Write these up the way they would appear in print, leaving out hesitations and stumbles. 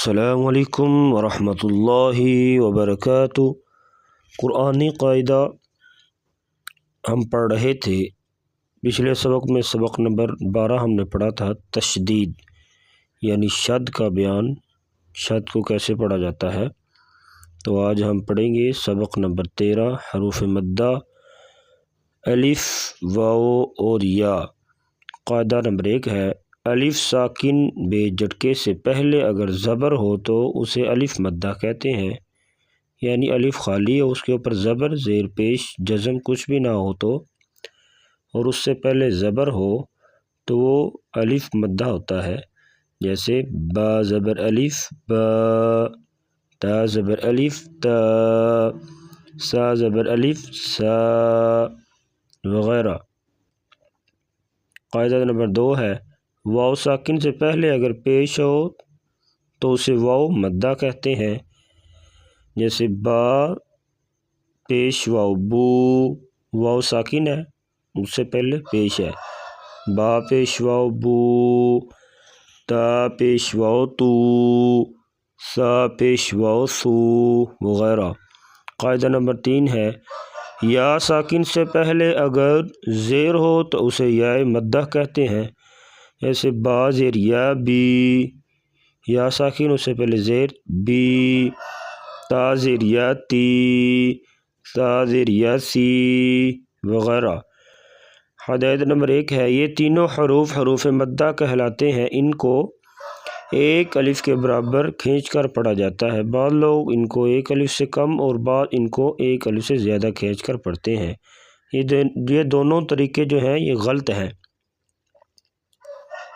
अस्सलामुअलैकुम वरहमतुल्लाहि वबरकातुहू। कुरानी कायदा हम पढ़ रहे थे। पिछले सबक में सबक नंबर 12 हमने पढ़ा था तशदीद यानी शद का बयान, शद को कैसे पढ़ा जाता है। तो आज हम पढ़ेंगे सबक नंबर 13 हरूफ मद्दा अलिफ वाओ और या। कायदा नंबर 1 है अलिफ साकिन बे झटके से पहले अगर ज़बर हो तो उसे अलिफ मद्दा कहते हैं, यानी अलिफ खाली हो उसके ऊपर ज़बर ज़ेर पेश जज़म कुछ भी ना हो तो और उससे पहले ज़बर हो तो वो अलिफ मद्दा होता है। जैसे बा ज़बर अलिफ बा, ता ज़बर अलिफ ता, सा ज़बर अलिफ सा वगैरह। कायदा नंबर 2 है वाव साकिन से पहले अगर पेश हो तो उसे वाव मद्दा कहते हैं। जैसे बा पेश वाव बू, वाव साकिन है उससे पहले पेश है, बा पेश वाव बू, ता पेश वाव तू, सा पेश वाव सू वगैरह। कायदा नंबर 3 है या साकिन से पहले अगर ज़ेर हो तो उसे या मद्दा कहते हैं। जैसे बा ज़ेर या बी, या साकिन उससे पहले ज़ेर बी, ता ज़ेर या ती, सा ज़ेर या सी वगैरह। हिदायत नंबर 1 है ये तीनों हरूफ मद्दा कहलाते हैं। इनको एक अलिफ के बराबर खींच कर पढ़ा जाता है। बाद लोग इनको एक अलिफ से कम और बाद इनको एक अलिफ से ज़्यादा खींच कर पढ़ते हैं। ये दोनों तरीके जो हैं ये गलत हैं।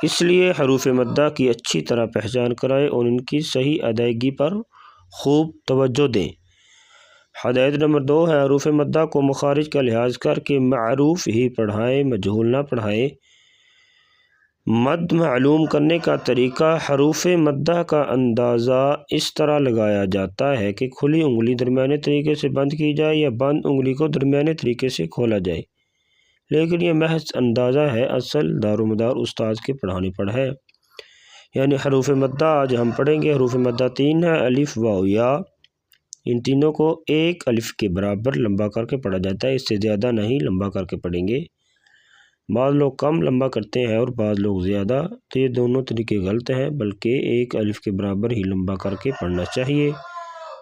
इसलिए हरूफ मद्दा की अच्छी तरह पहचान कराएं और इनकी सही अदायगी पर खूब तवज्जो दें। हिदायत नंबर 2 है हरूफ मद्दा को मखारिज का लिहाज करके मारूफ ही पढ़ाएं, मजहूल ना पढ़ाएं। मद मालूम करने का तरीका हरूफ मद्दा का अंदाज़ा इस तरह लगाया जाता है कि खुली उंगली दरमियाने तरीके से बंद की जाए या बंद उंगली को दरमियाने तरीके से खोला जाए, लेकिन यह महज अंदाज़ा है, असल दारोमदार उस्ताद के पढ़ाने पर है। यानी हरूफ मद्दा आज हम पढ़ेंगे। हरूफ मद्दा 3 है अलिफ वाव या। इन तीनों को एक अलिफ के बराबर लंबा करके पढ़ा जाता है, इससे ज़्यादा नहीं लंबा करके पढ़ेंगे। बाद लोग कम लंबा करते हैं और बाद लोग ज़्यादा, तो ये दोनों तरीके गलत हैं, बल्कि एक अलिफ के बराबर ही लंबा करके पढ़ना चाहिए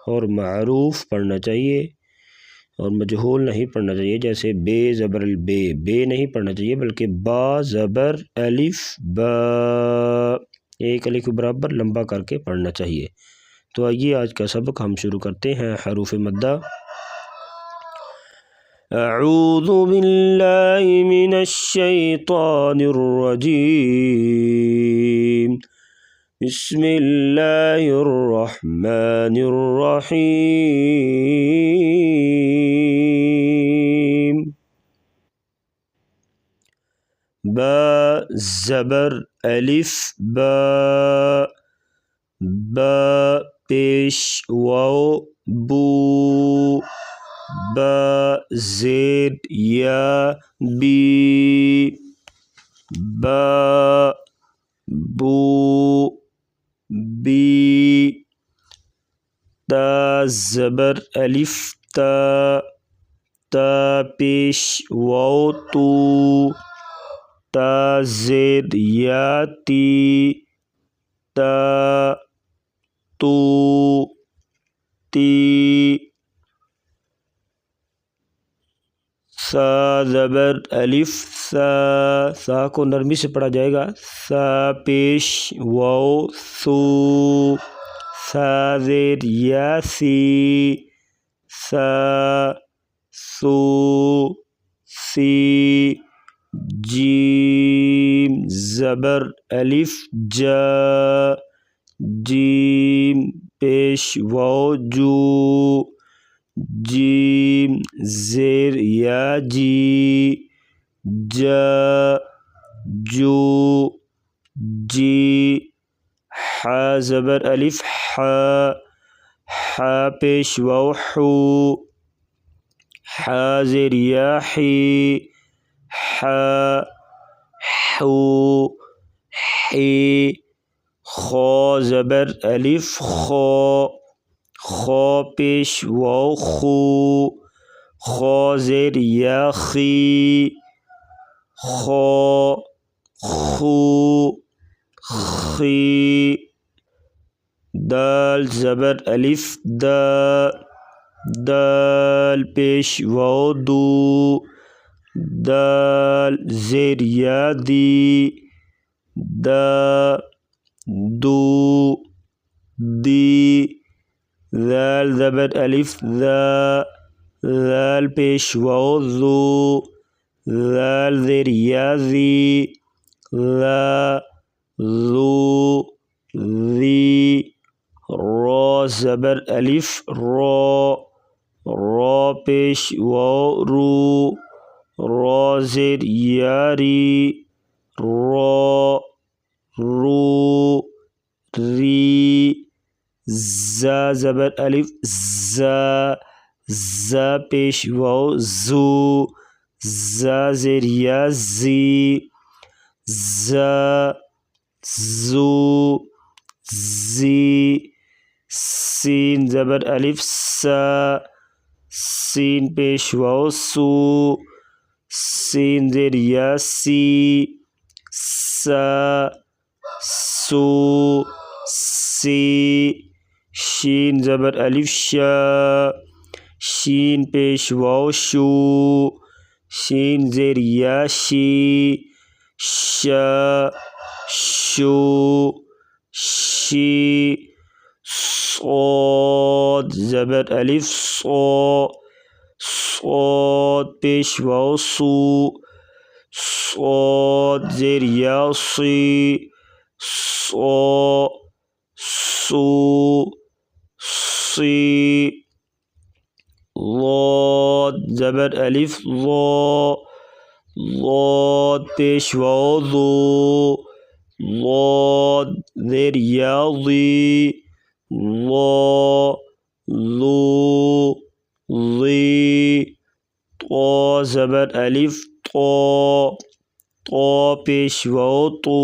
और मारूफ पढ़ना चाहिए और मजहूल नहीं पढ़ना चाहिए। जैसे बे ज़बर बे, बे नहीं पढ़ना चाहिए बल्कि बा ज़बर अलिफ बा, एक अलिफ के बराबर लंबा करके पढ़ना चाहिए। तो आइए आज का सबक हम शुरू करते हैं। हरूफ मद्दा अऊज़ु बिल्लाहि मिनश शैतानिर रजीम बिस्मिल्लाहिर रहमानिर रहीम। बा ज़बर अलिफ बा, बा पेश वाव बू, बा ज़ेर या बी, बा बू बी, ता ज़बर अलिफ ता, ता पेश वाव तू, ता ज़ेर या ती, ता तू ती, सा ज़बर अलिफ सा, सा को नरमी से पढ़ा जाएगा, सा पेश वाव सू, सा ज़ेर या सी, सा सू सी, जीम ज़बर अलिफ जा, जीम पेश वाव जू, जीम ज़ेर या जी, जा जू जी, हा ज़बर अलिफ हा, हा पेश वाव हू, हा ज़ेर या ही, हा हू ही, खो ज़बर अलिफ खो, खो पेश वाव खू, खो ज़ेर या खी, खो खू खी। दाल ज़बर अलिफ दा, दाल पेश वाव दू, दाल ज़ेर या दी, दा दू दी। ज़ाल ज़बर अलिफ ज़ा, ज़ाल पेश वाव ज़ू, ज़ाल ज़ेर या ज़ी, ज़ा ज़ू ज़ी। रॉ ज़बर अलिफ रॉ, रॉ पेश वाव रू, रॉ ज़ेर या री, रॉ रू री। ज़ा ज़बर अलिफ ज़ा, ज़ा पेश वाव ज़ू, ज़ा ज़ेर या ज़ी, ज़ा ज़ू ज़ी। सीन ज़बर अलिफ सा, सीन पेश वाव सू, सीन ज़ेर या सी, सा सू सी। शीन ज़बर अलिफ शा, शीन पेश वाव शू, शीन ज़ेर या शी, शा शू शी। सौद ज़बर अलिफ सौ, सौद पेश वाव सू, सौद ज़ेर या सी, सौ सू सी। लौद ज़बर अलिफ लौ, लौद पेश वाव ज़ू, लौद ज़ेर या ज़ी, लौ लू ज़ी। तो ज़बर अलिफ तो, तो पेश वाव तू,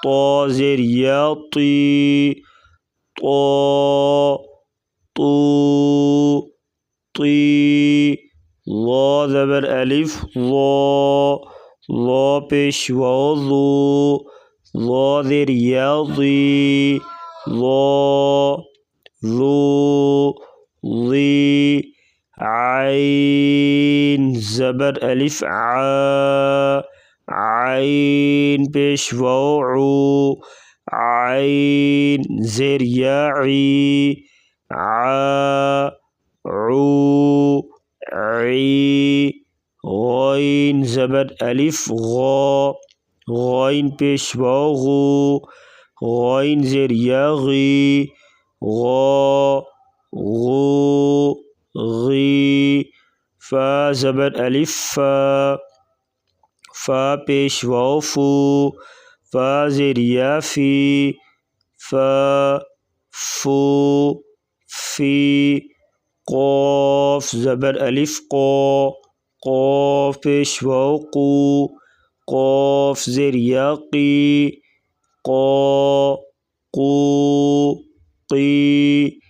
तो ज़ेर या ती, तो तू ती। लौ ज़बर अलिफ लौ, लौ पेश वाव ज़ू, लौ ज़ेर या ज़ी, लौ ज़ू ज़ी। आइन ज़बर अलिफ आ, आइन पेश वाव ऊ, आइन ज़ेर या ई, आ ऊ ई। गौइन ज़बर अलिफ गौ, गौइन पेश वाव गू, गौइन ज़ेर या गी, गौ गू गी। फ़ा ज़बर अलिफ फ़ा, फ़ा पेश वाव फू, फ़ा ज़ेर या फ़ी, फ़ा फू फ़ी। क़ाफ़ ज़बर अलिफ क़ौ, क़ाफ़ पेश वाव क़ू, क़ाफ़ ज़ेर या क़ी, क़ौ क़ू क़ी।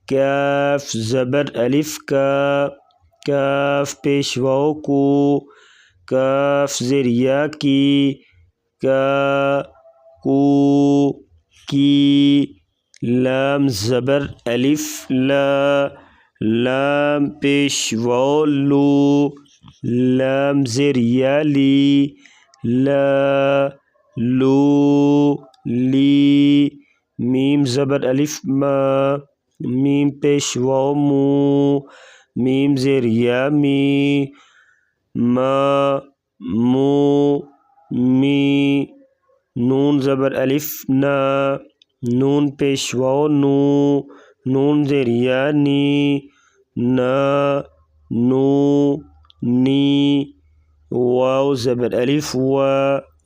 काफ़ ज़बर अलिफ का, काफ़ पेश वाव कू, काफ़ ज़ेर या की, का कू की। लाम ज़बर अलिफ ला, लाम पेश वाव लू, लाम ज़ेर या ली, ला लू ली। मीम ज़बर अलिफ मा, मीम पेश वाव मू, मीम ज़ेर या मी, मा मू मी। नून ज़बर अलिफ ना, नून पेश वाव नू, नून ज़ेर या नी, ना नू नी। वाव ज़बर अलिफ वा,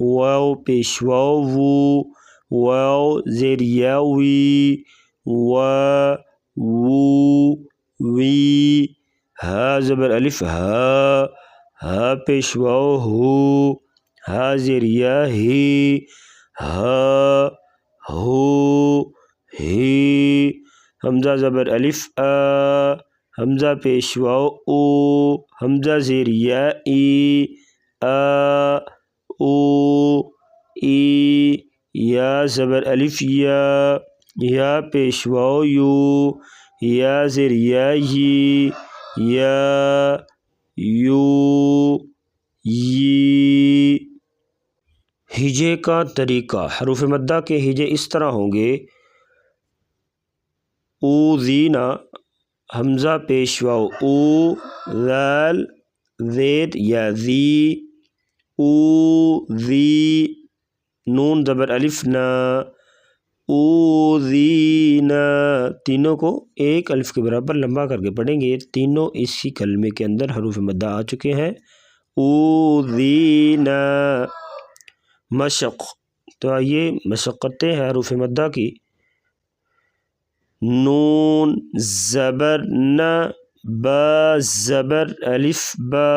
वाव पेश वाव वू, वाव ज़ेर या वी, वा वू वी। हा ज़बर अलिफ हा, हा पेश वाव हू, हा ज़ेर या ही, हा हू ही। हमज़ा ज़बर अलिफ हमज़ा पेश वाव ऊ, हमज़ा ज़ेर या ई ऊ ई, या ज़बर अलिफ या पेश वाव यू, या ज़ेर या यी, या यू यी। हिजे का तरीका। हरूफ मद्दा के हिजे इस तरह होंगे। ऊज़ीना हमज़ा पेश वाव ऊ, ज़ाल ज़ेद या ज़ी, ऊज़ी, नून ज़बर अलिफ ना, ऊज़ीना। तीनों को एक अलिफ के बराबर लंबा करके पढ़ेंगे। तीनों इसी कलमे के अंदर हरूफ मद्दा आ चुके हैं। ऊज़ीना। मशक़। तो आइए मशक्क़तें हैं हरूफ मद्दा की। नून ज़बर न, बा ज़बर अलिफ बा,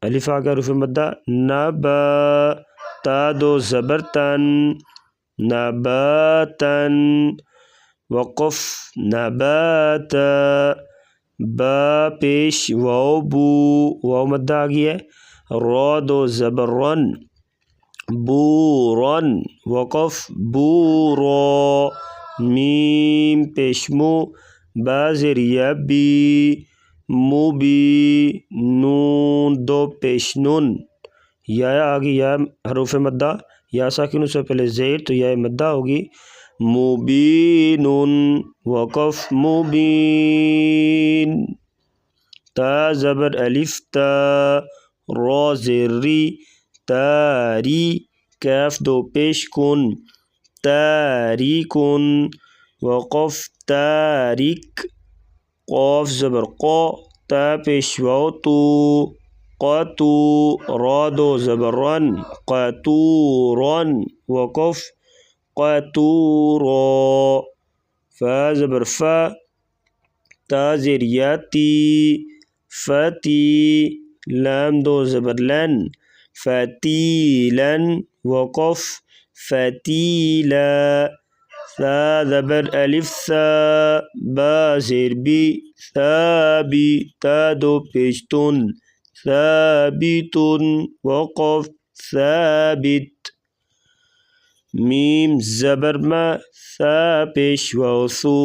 अलिफ आ गया हरूफ मद्दा, न बा, ता दो ज़बर तन, नबातन, वक़फ़ नबात, बा पेश वाव बू, वाव मद्दा आ गया है, रा दो ज़बर रन, बूरन, वक़फ़ बूरा, मीम पेश मू, बा ज़ेर या बी, मुबी, नून दो पेश नुन, या आ गई या हरूफ मद्दा, या साकिन से पहले ज़ेर तो या मद्दा होगी। मुबीनुन, वक़फ़ मुबीन, ता ज़बर अलिफ ता, रा ज़ेर री, तारी, कैफ दो पेश कुन, तारिकुन, वक़फ़ तारिक, क़ाफ ज़बर क़ा, ता पेश वाव तू, क़तू, रा दो ज़बर रन, क़तूरन, वक़फ़ क़तूरा, फ़ा ज़बर फ़ा, ता ज़ेर या ती, फ़ती, लाम दो ज़बर लन, फ़तीलन, वक़फ़ फ़तीला, सा ज़बर अलिफ सा, बा ज़ेर बी, साबी, ता दो पेश तुन, साबितुन, वक़फ़ साबित, मीम ज़बर मा, सा पेश वाव सू,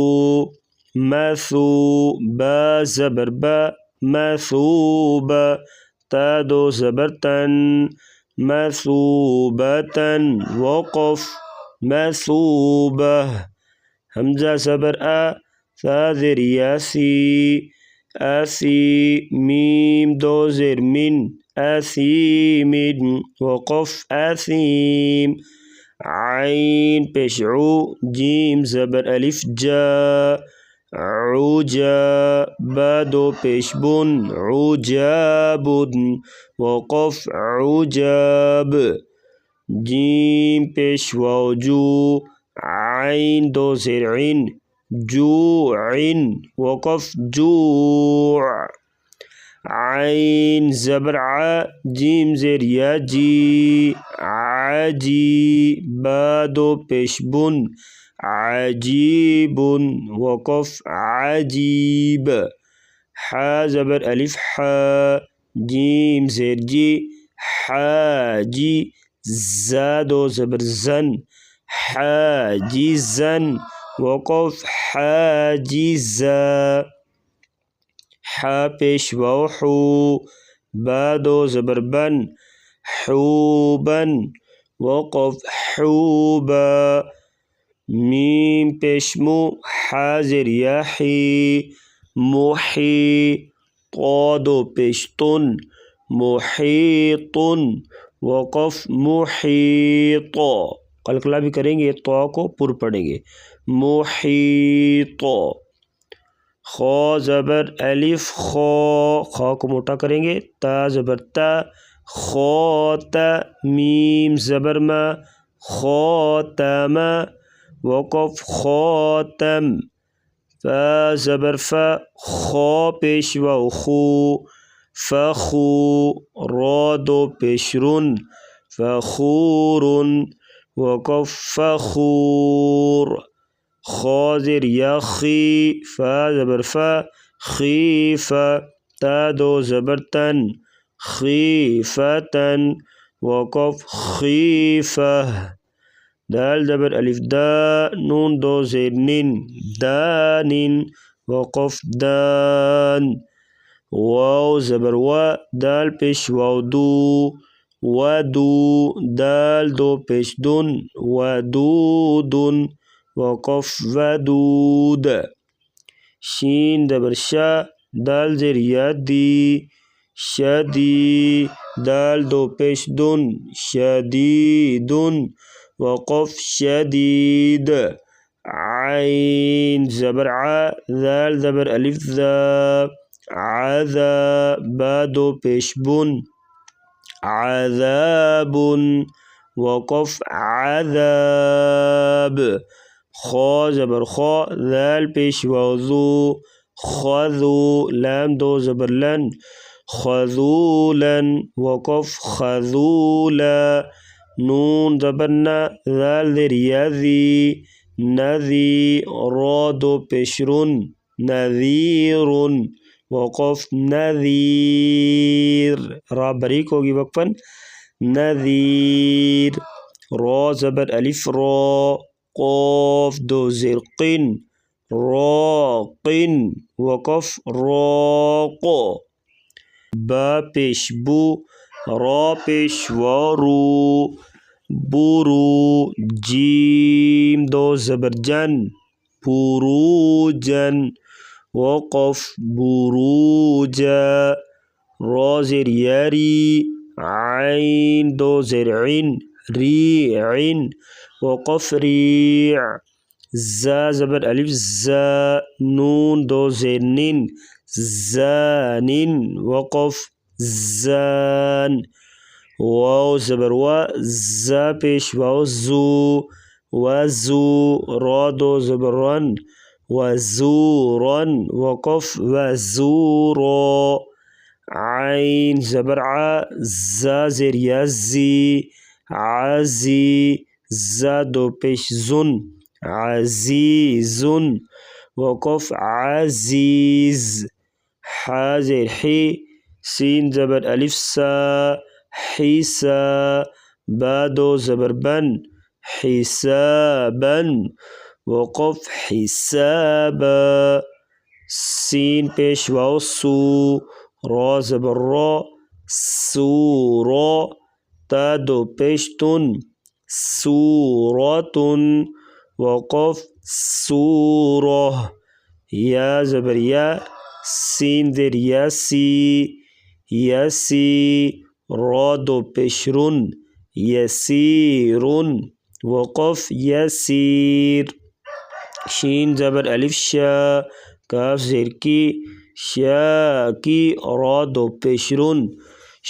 मसू, बा ज़बर बा, मसूबा, ता दो ज़बर तन, मसूबतन, वक़फ़ मसूबह, हमज़ा ज़बर आ, सा ज़ेर या सी, आसी, मीम दो ज़ेर मिन, आसीमिन, वक़फ़ आसीम, आइन पेश ऊ, जीम ज़बर अलिफ जा, उजा, बा दो पेश बुन, उजाबुन, वक़फ़ उजाब, जीम पेश वाव जू, आइन दो ज़ेर इन, जूइन, वक़फ़ जू, आइन ज़बर आ, जीम ज़ेर या जी, आजी, बा दो पेश बुन, आजीबुन, वक़फ़ आजीब, हा ज़बर अलिफ हा, जीम ज़ेर जी, हाजी, ज़ा दो ज़बर ज़न, हाजिज़न, वक़फ़ हाजिज़ा, हा पेश वाव हू, बा दो ज़बर बन, हूबन, वक़फ़ हूबा, मीम पेश मू, हा ज़ेर या ही, मुही, ता दो पेश तुन, मुहीतुन, वक़फ़ मुहीत, कलकला भी करेंगे, तो को पुर पढ़ेंगे, मुहीत, खा ज़बर अलिफ खा, खा को मोटा करेंगे, ता ज़बर ता, खाता, मीम ज़बर मा, खातमा, वक़फ़ खातम, फ़ा ज़बर फ़ा, खा पेश वाव खू, फ़खू, रा दो पेश रुन, फ़खूरुन, वक़फ़ फ़ख़ूर, ख़ा ज़ेर या खी, फ़ा ज़बर फ़ा, खीफ़ा, ता दो ज़बर तन, खीफ़तन, वक़फ़ खीफ़ह, दाल ज़बर अलिफ दा, नून दो ज़ेर निन, दानिन, वक़फ़ दान, वाव ज़बर वा, दाल पेश वाव दू, वदू, दाल दो पेश दुन, वदूदुन, वक़फ़ वदूद, शीन ज़बर शा, दाल ज़ेर या दी, शदी, दाल दो पेश दुन, शदीदुन, वक़फ़ शदीद, आइन ज़बर आ, दाल ज़बर अलिफ ज़ा, आज़ा, बा दो पेश बुन, आज़ाबुन, वक़फ़ आज़ाब, ख़ा ज़बर ख़ा, दाल पेश वाव ज़ू, ख़ज़ू, लाम दो ज़बर लन, ख़ज़ूलन, वक़फ़ ख़ज़ूला, नून ज़बर ना, दाल ज़ेर या ज़ी, नज़ी, रा दो पेश रुन, नज़ीरुन, वक़फ़ नज़ीर, रा बरीक होगी वक़फ़न, नज़ीर, रा ज़बर अलिफ रा, क़ाफ़ दो ज़ेर क़िन, राक़िन, वक़फ़ राक़, बा पेश बू, रा पेश वारू, बुरू, जीम दो ज़बर जन, बुरूजन, वक़फ़ बुरूजा, रा ज़ेर यारी, आइन दो ज़ेर इन, रीइन, वक़फ़ रीअ, ज़ा ज़बर अलिफ ज़ा, नून दो ज़ेर निन, ज़ानिन, वक़फ़ ज़ान, वाव ज़बर वा, ज़ा पेश वाव ज़ू, वज़ू, रा दो ज़बर रन, वज़ूरन, वक़फ़ वज़ूरा, आइन ज़बर आ, ज़ा ज़ेर या ज़ी, आज़ी, ज़ा दो पेश ज़ुन, आज़ीज़ुन, वक़फ़ आज़ीज़, हा ज़ेर ही, सीन ज़बर अलिफ सा, हिसा, बा दो ज़बर बन, हिसाबन, वक़फ़ हिसाबा, सीन पेश वाव सू, रा ज़बर रा, सूरा, ता दो पेश तुन, सूरतुन, वक़फ़ सूरह, या ज़बर या, सीन ज़ेर यासी, यासी, रा दो पेश रुन, यसीरुन, वक़फ़ यसीर, शीन ज़बर अलिफ शा, काफ ज़ेर की, शाकी, रा दो पेश रुन,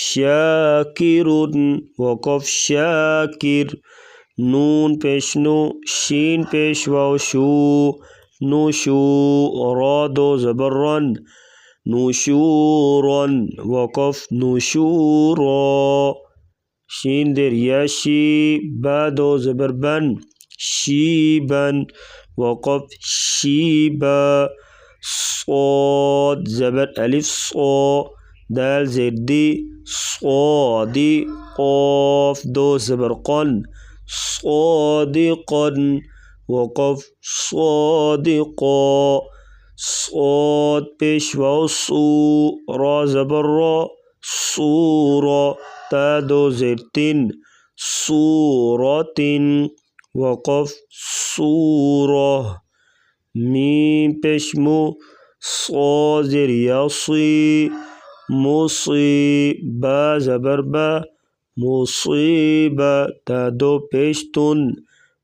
शाकिरुन, वक़फ़ शाकिर, नून पेश नु, शीन पेश वाव शू, नुशू, रा दो ज़बर रन, नुशूरन, वक़फ़ नुशूरा, शीन ज़ेर याशी, बा दो ज़बर बन, शीबन, वक़फ़ शीबा, صاد ज़बर अलिफ सो, दाल ज़ेर दी, صادि, क़ाफ़ दो ज़बर क़न, صادقन, वक़फ़ صادقा, صاد पेश वाव सू, रा ज़बर रा, सूरा, ता दो ज़ेर तिन, सूरतिन, वक़फ़ सूरा, मीम पेश मु, सा ज़ेर यासी, मुसी, बा ज़बर बा, मुसीबा, ता दो पेश तुन,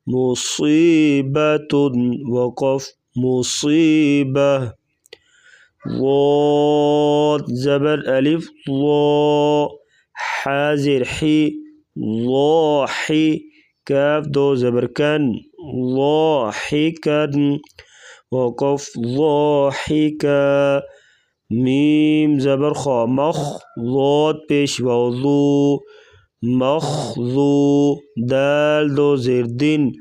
मुसीबतुन, वक़फ़ मुसीबा, ज़ाद ज़बर अलिफ ज़ा, हा ज़ेर ही, ज़ाही, काफ दो ज़बर कन, ज़ाहिकन, वक़फ़ ज़ाहिका, मीम ज़बर खा मख, ज़ाद पेश वाव ज़ू, मखज़ू दाल दो ज़ेर दिन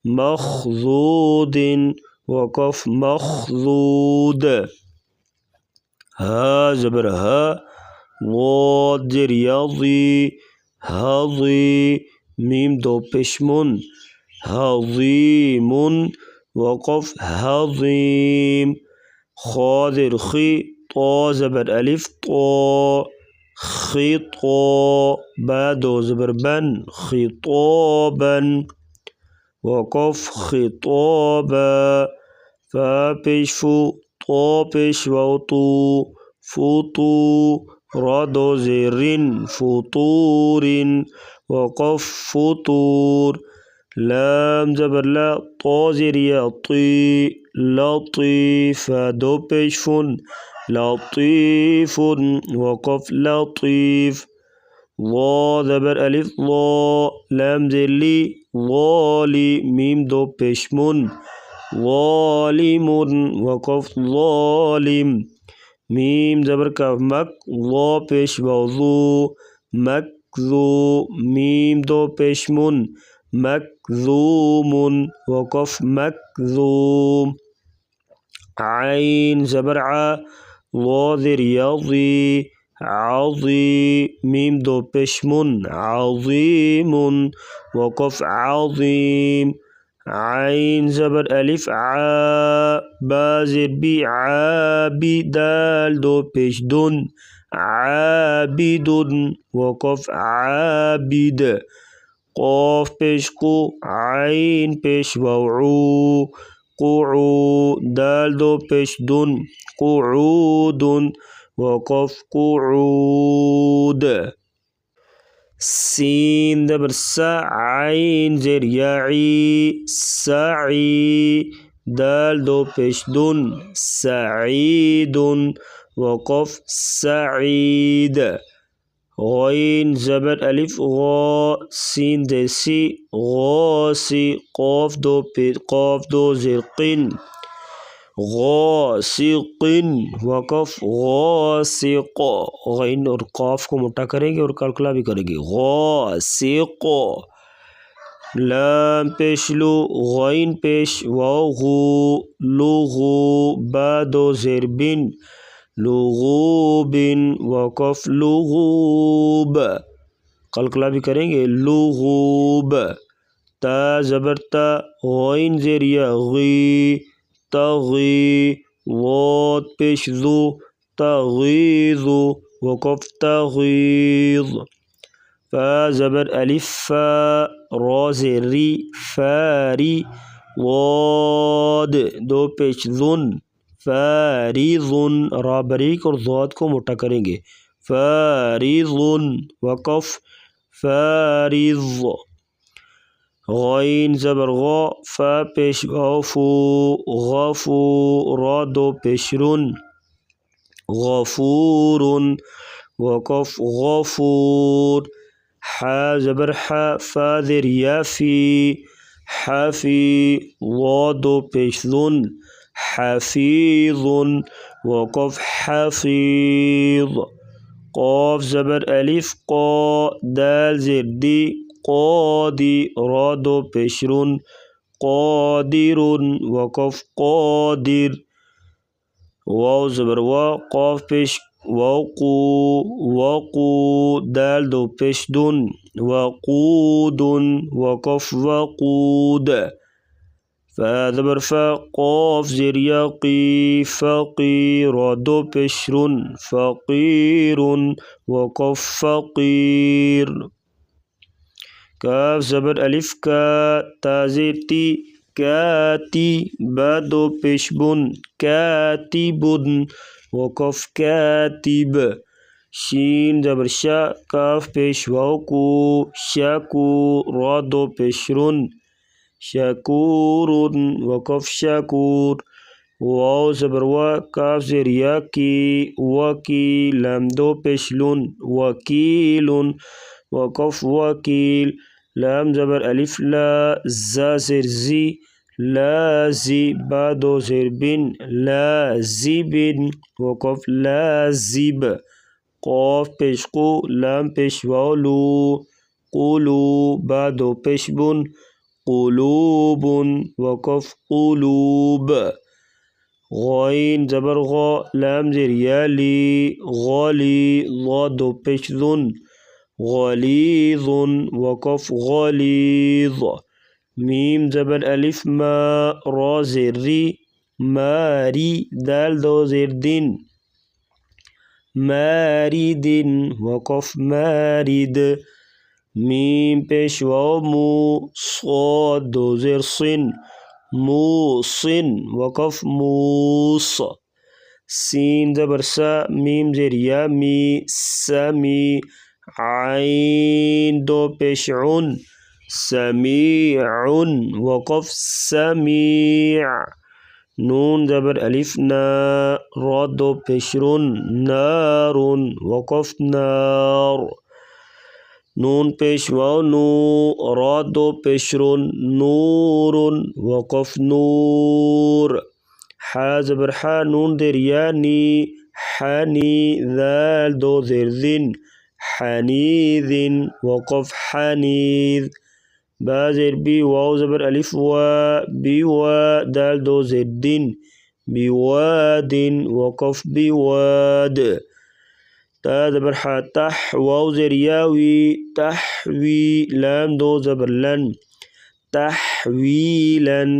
मखज़ूदिन वक़फ़ मखज़ूद हा ज़बर हा वाद ज़ेर याज़ी हाज़ी मीम दो पेशमुन हाज़ीमुन वक़फ़ हाज़ीम खा ज़ेर खी तो ज़बर अलिफ तो खितो बा दो ज़बर बन खितोबन वक़फ़ खितोबा फा पेश फू तो पेश वाव तू फूतू रा दो ज़ेरिन फूतूरिन वक़फ़ फूतूर लाम ज़बर ला तो ज़ेर याती लतीफ़ दो पेश फुन लतीफ़ुन वक़फ़ लतीफ़ वा ज़बर अलिफ वा लाम ज़ेर ली वाली मीम दो पेशमुन वालिमुन वक़फ़ वालिम मीम ज़बर का मक वा पेश वाज़ू मकज़ू मीम दो पेशमुन मकज़ूमुन वक़फ़ मकज़ूम आइन ज़बर आ वा ज़ेर याज़ी आज़ी मीम दो पेशमुन आज़ीमुन वक़फ़ आज़ीम आइन ज़बर अलिफ आ बा ज़ेर बी आबी दाल दो पेश दुन आबिदुन वक़फ़ आबिद क़ाफ पेश को आइन पेश वाऊ क़ुऊ दाल दो पेश दुन क़ुऊदुन वक़फ़ क़ुऊद सीन ज़बर सा आइन ज़ेर याई साई दाल दो पेश दुन सईदुन वक़फ़ सईद गैन ज़बर अलिफ गा सीन देसी गासी क़ाफ दो ज़ेर क़िन गासिक़िन वक़फ़ गासिक़ गैन और क़ाफ को मोटा करेंगे और कलकला भी करेंगे गासिक़ लाम पेश लू गैन पेश वागू लुगू बा दो ज़ेर बिन लुगूबिन वक़फ़ लुगूब कलकला भी करेंगे लुगूब ता ज़बर ता गैन ज़ेर यागी तगी वाद पेश ज़ू तगीज़ु वक़फ़ तगीज़ फा ज़बर अलिफ फा रा ज़ेर री फारी वाद दो पेश ज़ुन फारिज़ुन रा बरीक और ज़ाद को मोटा करेंगे फारिज़ुन वक़फ़ फारिज़ गैन ज़बर गा फा पेश गफू गफू रा दो पेश रुन गफूरुन वक़फ़ गफूर हा ज़बर हा फा ज़ेर याफ़ी हाफ़ी वा दो पेश ज़ुन हफ़ीज़ुन वक़फ़ हफ़ीज़ क़ाफ ज़बर अलिफ क़ा दाल ज़ेर दी क़ादी रा दो पेशरुन क़ादिरुन वक़फ़ क़ादिर वाव ज़बर वा क़ाफ पेश वक़ू वक़ू दाल दो पेश दुन वक़ूदुन वक़फ़ वक़ूद फा ज़बर फा क़ाफ ज़ेर याक़ी फ़क़ी रा दो पेशरुन फ़क़ीरुन वक़फ़ फ़क़ीर काफ ज़बर अलिफ का ताज़ेर ती काती बा दो पेशबुन कातिबुन वक़फ़ कातिब शीन ज़बर शा काफ पेश वाव को शाकू रा दो पेशरुन शाकूरुन वक़फ़ शाकूर वाव ज़बर वा काफ ज़ेर याकी वकी लाम दो पेशलुन वकीलुन वक़फ़ वकील लाम ज़बर अलिफ ला ज़ा ज़ेर ज़ी लाज़ी बा दो ज़ेर बिन लाज़िबिन वक़फ़ लाज़िब क़ाफ पेश को लाम पेश वाव लू कुलू बा दो पेश बुन कुलूबुन वक़फ़ कुलूब गौइन ज़बर गौ लाम ज़ेर या ली गौली गौ दो पेश ज़ुन गलीज़ुन वक़फ़ गलीज़ मीम ज़बर अलिफ मा रा ज़ेर री मारी दाल दो ज़ेर दिन मारिदिन वक़फ़ मारिद मीम पेश वाव मू सौद दो ज़ेर सिन मूसिन वक़फ़ मूस सीन ज़बर सा मीम ज़ेर या मी समी आइन दो पेश उन समीउन वक़फ़ समी' नून ज़बर अलिफ ना रा दो पेश रुन नारुन वक़फ़ नार नून पेश वाव नू रा दो पेश रुन नूरुन वक़फ़ नूर हा ज़बर हा नून देर यानी हनी ज़ाल दो ज़ेर ज़िन हनीज़िन वक़फ़ हनीज़ बा ज़ेर बी वाव ज़बर अलिफ वा बी वा दाल दो ज़ेर दिन बिवादिन वक़फ़ बिवाद ता ज़बर हा तह वाव ज़ेर यावी तहवी लाम दो ज़बर लन तहवीलन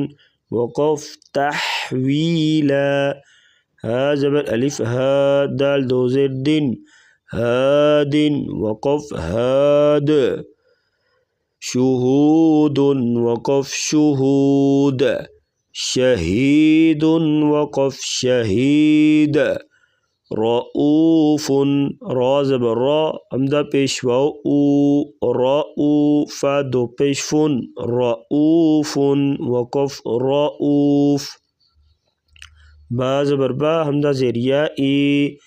वक़फ़ तहवीला हा ज़बर अलिफ हा दाल दो ज़ेर दिन हादिन वक़फ़ हाद शुहूदुन वक़फ़ शुहूद शहीदुन वक़फ़ शहीद रऊफ़ुन रा ज़बर रा हमज़ा पेश वाव ऊ रऊफ़ा दो पेश फुन रऊफ़ुन वक़फ़ रऊफ़ बा ज़बर बा हमज़ा ज़ेर या ई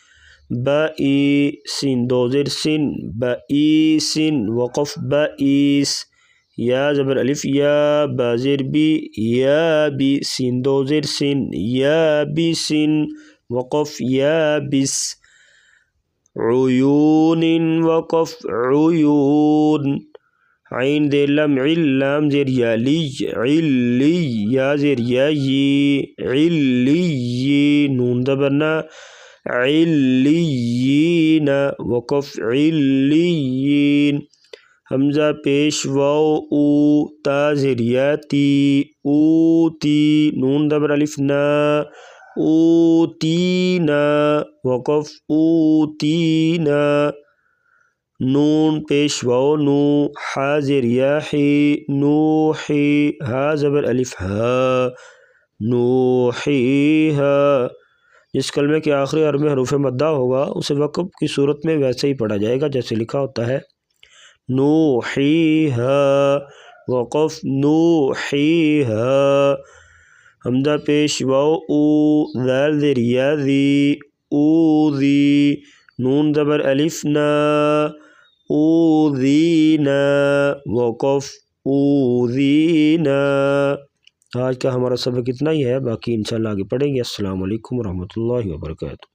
बाई सिन दो ज़ेर सिन बाईसिन वक़फ़ बाईस या ज़बर अलिफ या बा ज़ेर बी या बी सिन दो ज़ेर सिन या बिसिन वक़फ़ या बिस उयूनिन वक़फ़ उयून आइन देर लम इल्लाम ज़ेर या ली इल्ली या ज़ेर या इल्ली नून ज़बरना इल्लीना वक़फ़ इल्लीन हमज़ा पेश वाव ऊ ता ज़ेर या ती ऊती नून ज़बर अलिफ ना ऊतीना वक़फ़ ऊतीना नून पेश वाव नू हा ज़ेर या ही नूही हा ज़बर अलिफ हा नूहीहा जिस कलमे के आखिरी हर्फ में हरूफ मद्दा होगा उसे वक़फ़ की सूरत में वैसे ही पढ़ा जाएगा जैसे लिखा होता है नूहीहा वक़फ़ नूहीहा हमज़ा पेश वाव ऊ ज़ाल ज़ेर या ज़ी ऊज़ी नून ज़बर अलिफ ना ऊज़ीना वक़फ़ ऊज़ीना। आज का हमारा सबक इतना ही है, बाकी इंशाअल्लाह आगे पढ़ेंगे। अस्सलामु अलैकुम रहमतुल्लाहि व बरकातुहू।